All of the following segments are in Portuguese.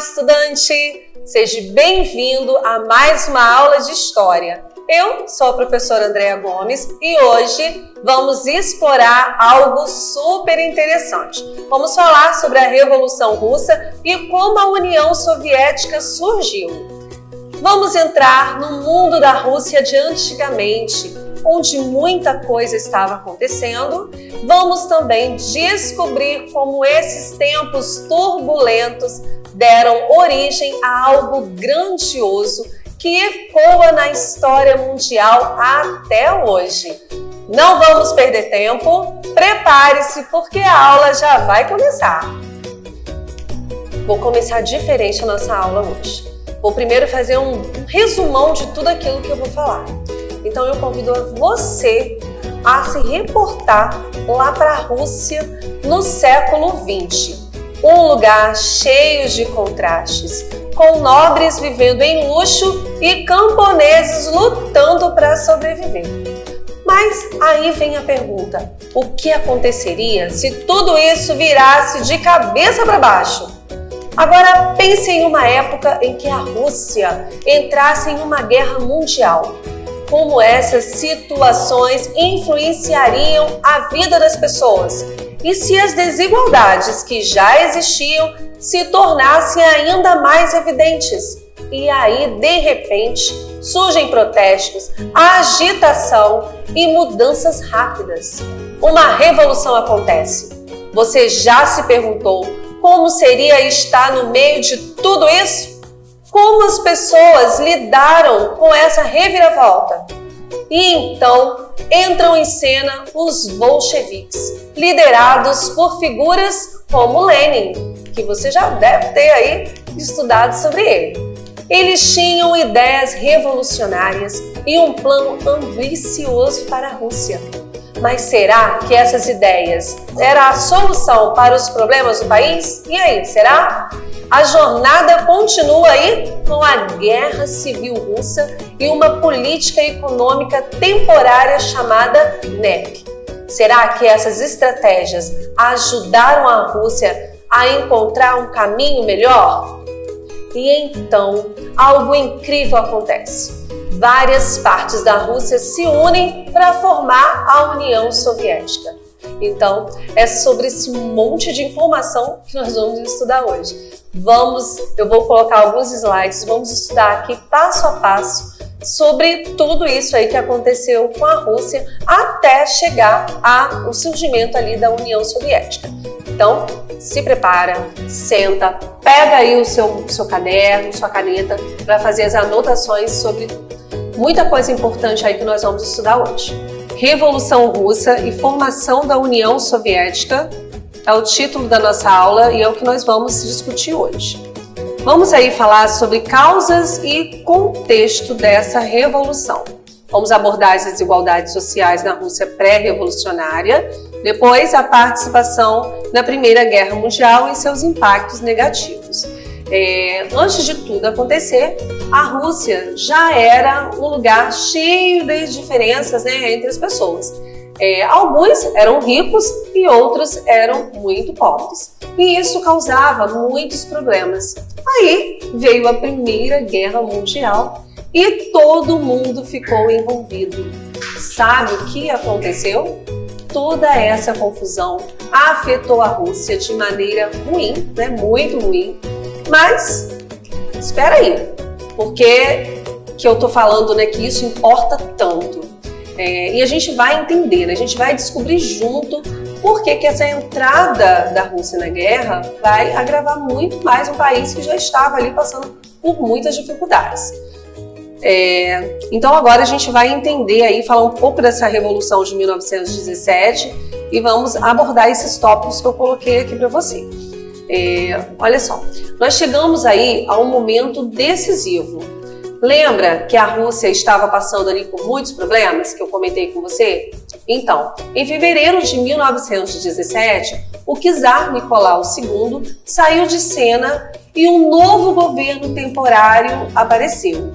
estudante! Seja bem-vindo a mais uma aula de História. Eu sou a professora Andréa Gomes e hoje vamos explorar algo super interessante. Vamos falar sobre a Revolução Russa e como a União Soviética surgiu. Vamos entrar no mundo da Rússia de antigamente, onde muita coisa estava acontecendo. Vamos também descobrir como esses tempos turbulentos deram origem a algo grandioso que ecoa na história mundial até hoje. Não vamos perder tempo, prepare-se porque a aula já vai começar. Vou começar diferente a nossa aula hoje. Vou primeiro fazer um resumão de tudo aquilo que eu vou falar. Então eu convido você a se reportar lá para a Rússia no século XX. Um lugar cheio de contrastes, com nobres vivendo em luxo e camponeses lutando para sobreviver. Mas aí vem a pergunta: o que aconteceria se tudo isso virasse de cabeça para baixo? Agora pense em uma época em que a Rússia entrasse em uma guerra mundial. Como essas situações influenciariam a vida das pessoas? E se as desigualdades que já existiam se tornassem ainda mais evidentes? E aí, de repente, surgem protestos, agitação e mudanças rápidas. Uma revolução acontece. Você já se perguntou como seria estar no meio de tudo isso? Como as pessoas lidaram com essa reviravolta? E então entram em cena os bolcheviques, liderados por figuras como Lenin, que você já deve ter aí estudado sobre ele. Eles tinham ideias revolucionárias e um plano ambicioso para a Rússia. Mas será que essas ideias eram a solução para os problemas do país? E aí, será? A jornada continua aí com a Guerra Civil Russa e uma política econômica temporária chamada NEP. Será que essas estratégias ajudaram a Rússia a encontrar um caminho melhor? E então, algo incrível acontece. Várias partes da Rússia se unem para formar a União Soviética. Então, é sobre esse monte de informação que nós vamos estudar hoje. Eu vou colocar alguns slides, vamos estudar aqui passo a passo sobre tudo isso aí que aconteceu com a Rússia até chegar ao surgimento ali da União Soviética. Então, se prepara, senta, pega aí o seu caderno, sua caneta para fazer as anotações sobre muita coisa importante aí que nós vamos estudar hoje. Revolução Russa e formação da União Soviética é o título da nossa aula e é o que nós vamos discutir hoje. Vamos aí falar sobre causas e contexto dessa revolução. Vamos abordar as desigualdades sociais na Rússia pré-revolucionária, depois a participação na Primeira Guerra Mundial e seus impactos negativos. Antes de tudo acontecer, a Rússia já era um lugar cheio de diferenças, entre as pessoas. Alguns eram ricos e outros eram muito pobres. E isso causava muitos problemas. Aí veio a Primeira Guerra Mundial e todo mundo ficou envolvido. Sabe o que aconteceu? Toda essa confusão afetou a Rússia de maneira ruim, muito ruim. Mas, espera aí, porque que eu tô falando, que isso importa tanto. E a gente vai entender, a gente vai descobrir junto por que essa entrada da Rússia na guerra vai agravar muito mais um país que já estava ali passando por muitas dificuldades. Então agora a gente vai entender aí, falar um pouco dessa Revolução de 1917 e vamos abordar esses tópicos que eu coloquei aqui para você. Olha só, nós chegamos aí a um momento decisivo. Lembra que a Rússia estava passando ali por muitos problemas que eu comentei com você? Então, em fevereiro de 1917, o czar Nicolau II saiu de cena e um novo governo temporário apareceu.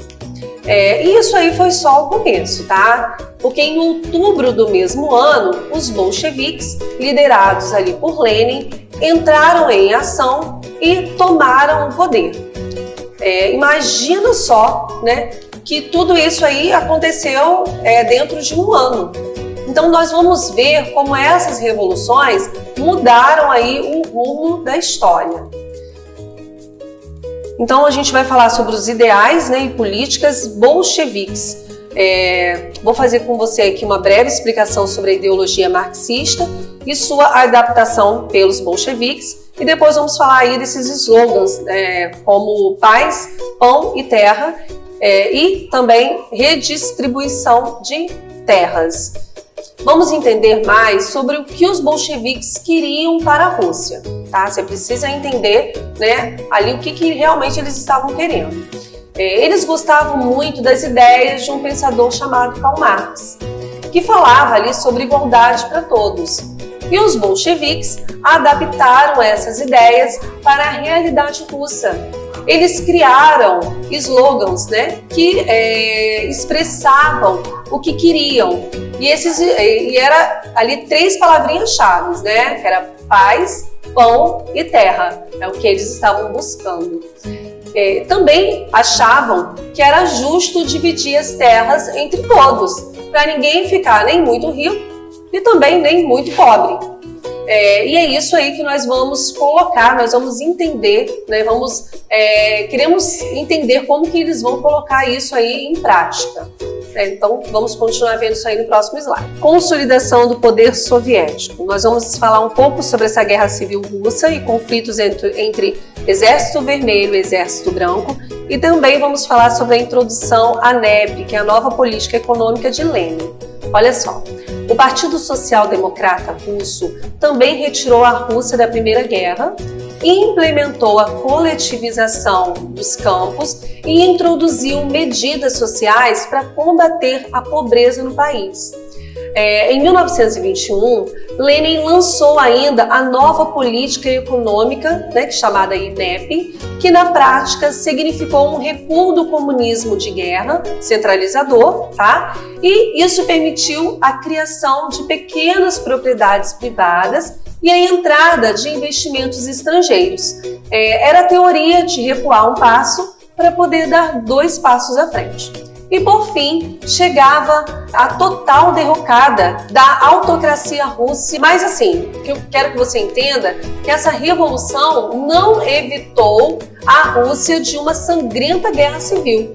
E isso aí foi só o começo, tá? Porque em outubro do mesmo ano, os bolcheviques, liderados ali por Lenin, entraram em ação e tomaram o poder. Imagina só, né, que tudo isso aí aconteceu dentro de um ano. Então nós vamos ver como essas revoluções mudaram aí o rumo da história. Então a gente vai falar sobre os ideais, né, e políticas bolcheviques. Vou fazer com você aqui uma breve explicação sobre a ideologia marxista e sua adaptação pelos bolcheviques, e depois vamos falar aí desses slogans como paz, pão e terra, e também redistribuição de terras. Vamos entender mais sobre o que os bolcheviques queriam para a Rússia, tá? Você precisa entender, né, ali o que realmente eles estavam querendo. Eles gostavam muito das ideias de um pensador chamado Karl Marx, que falava ali sobre igualdade para todos. E os bolcheviques adaptaram essas ideias para a realidade russa. Eles criaram slogans, né, que expressavam o que queriam. E era ali 3 palavrinhas-chave, né, que era paz, pão e terra. É o que eles estavam buscando. Também achavam que era justo dividir as terras entre todos, para ninguém ficar nem muito rico e também nem muito pobre. E é isso aí que nós vamos colocar, nós vamos entender, né, queremos entender como que eles vão colocar isso aí em prática. Então vamos continuar vendo isso aí no próximo slide. Consolidação do poder soviético. Nós vamos falar um pouco sobre essa guerra civil russa e conflitos entre Exército Vermelho e Exército Branco, e também vamos falar sobre a introdução à NEP, que é a nova política econômica de Lenin. Olha só, o Partido Social Democrata Russo também retirou a Rússia da Primeira Guerra, implementou a coletivização dos campos e introduziu medidas sociais para combater a pobreza no país. Em 1921, Lenin lançou ainda a nova política econômica, né, chamada NEP, que na prática significou um recuo do comunismo de guerra, centralizador, tá? E isso permitiu a criação de pequenas propriedades privadas e a entrada de investimentos estrangeiros. Era a teoria de recuar um passo para poder dar 2 passos à frente. E por fim, chegava a total derrocada da autocracia russa. Mas assim, o que eu quero que você entenda é que essa revolução não evitou a Rússia de uma sangrenta guerra civil.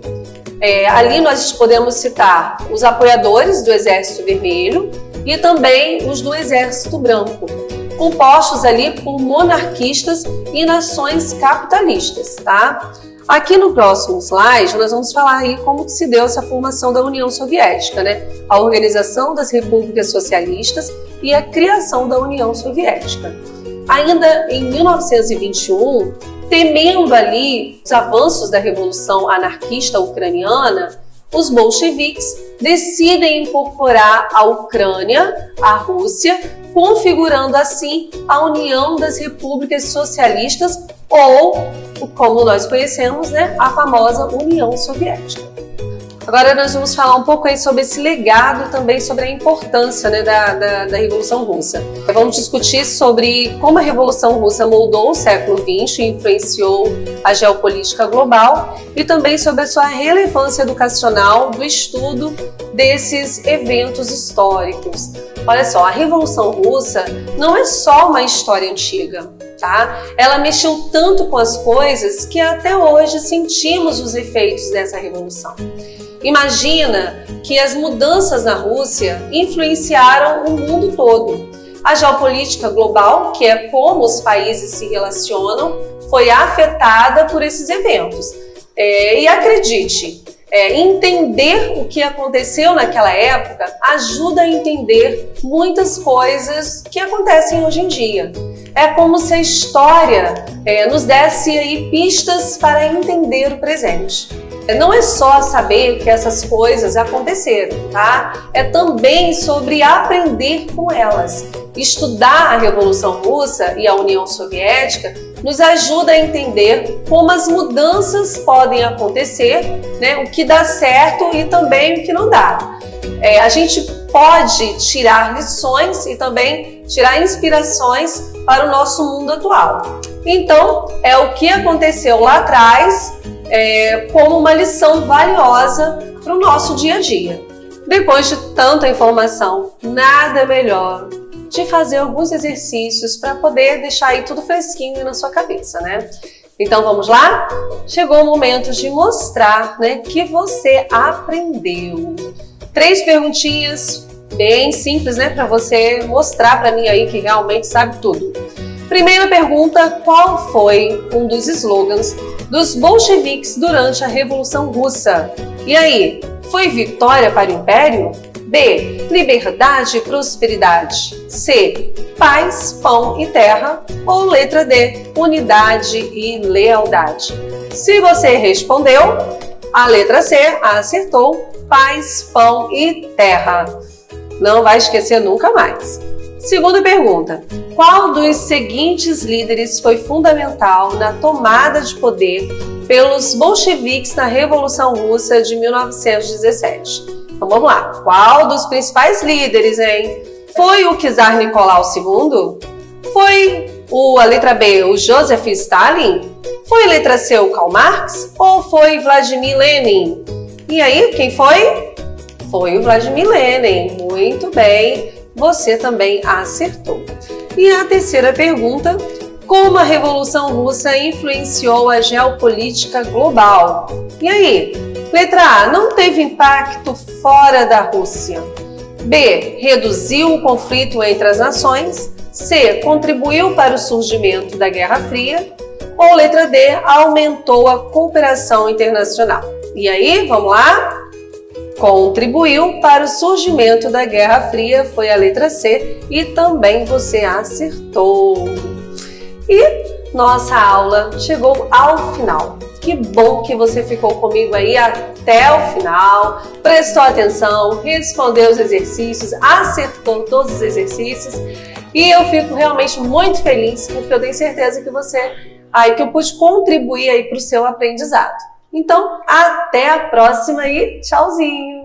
Ali nós podemos citar os apoiadores do Exército Vermelho e também os do Exército Branco, compostos ali por monarquistas e nações capitalistas, tá? Aqui no próximo slide, nós vamos falar aí como que se deu essa formação da União Soviética, né? A organização das repúblicas socialistas e a criação da União Soviética. Ainda em 1921, temendo ali os avanços da Revolução Anarquista Ucraniana, os bolcheviques decidem incorporar a Ucrânia à Rússia, configurando assim a União das Repúblicas Socialistas, ou, como nós conhecemos, né, a famosa União Soviética. Agora nós vamos falar um pouco aí sobre esse legado e também sobre a importância, né, da Revolução Russa. Vamos discutir sobre como a Revolução Russa moldou o século XX e influenciou a geopolítica global, e também sobre a sua relevância educacional do estudo desses eventos históricos. Olha só, a Revolução Russa não é só uma história antiga, tá? Ela mexeu tanto com as coisas que até hoje sentimos os efeitos dessa revolução. Imagina que as mudanças na Rússia influenciaram o mundo todo. A geopolítica global, que é como os países se relacionam, foi afetada por esses eventos. E acredite, entender o que aconteceu naquela época ajuda a entender muitas coisas que acontecem hoje em dia. É como se a história nos desse aí pistas para entender o presente. Não é só saber que essas coisas aconteceram, tá? É também sobre aprender com elas. Estudar a Revolução Russa e a União Soviética nos ajuda a entender como as mudanças podem acontecer, né? O que dá certo e também o que não dá. A gente pode tirar lições e também tirar inspirações para o nosso mundo atual. Então, é o que aconteceu lá atrás como uma lição valiosa para o nosso dia a dia. Depois de tanta informação, nada melhor de fazer alguns exercícios para poder deixar aí tudo fresquinho na sua cabeça, né? Então vamos lá? Chegou o momento de mostrar, né, que você aprendeu. 3 perguntinhas bem simples, né, para você mostrar para mim aí que realmente sabe tudo. Primeira pergunta: qual foi um dos slogans dos bolcheviques durante a Revolução Russa? E aí, foi vitória para o Império? B. Liberdade e prosperidade. C. Paz, pão e terra. Ou letra D. Unidade e lealdade. Se você respondeu, a letra C, acertou. Paz, pão e terra. Não vai esquecer nunca mais. Segunda pergunta: qual dos seguintes líderes foi fundamental na tomada de poder pelos bolcheviques na Revolução Russa de 1917? Então vamos lá. Qual dos principais líderes, hein? Foi o czar Nicolau II? Foi a letra B, o Joseph Stalin? Foi a letra C, o Karl Marx? Ou foi Vladimir Lenin? E aí, quem foi? Foi o Vladimir Lenin. Muito bem, você também acertou. E a terceira pergunta: como a Revolução Russa influenciou a geopolítica global? E aí? Letra A, não teve impacto fora da Rússia. B, reduziu o conflito entre as nações. C, contribuiu para o surgimento da Guerra Fria. Ou letra D, aumentou a cooperação internacional. E aí, vamos lá? Contribuiu para o surgimento da Guerra Fria, foi a letra C, e também você acertou. E nossa aula chegou ao final. Que bom que você ficou comigo aí até o final, prestou atenção, respondeu os exercícios, acertou todos os exercícios. E eu fico realmente muito feliz porque eu tenho certeza que que eu pude contribuir aí para o seu aprendizado. Então, até a próxima e tchauzinho!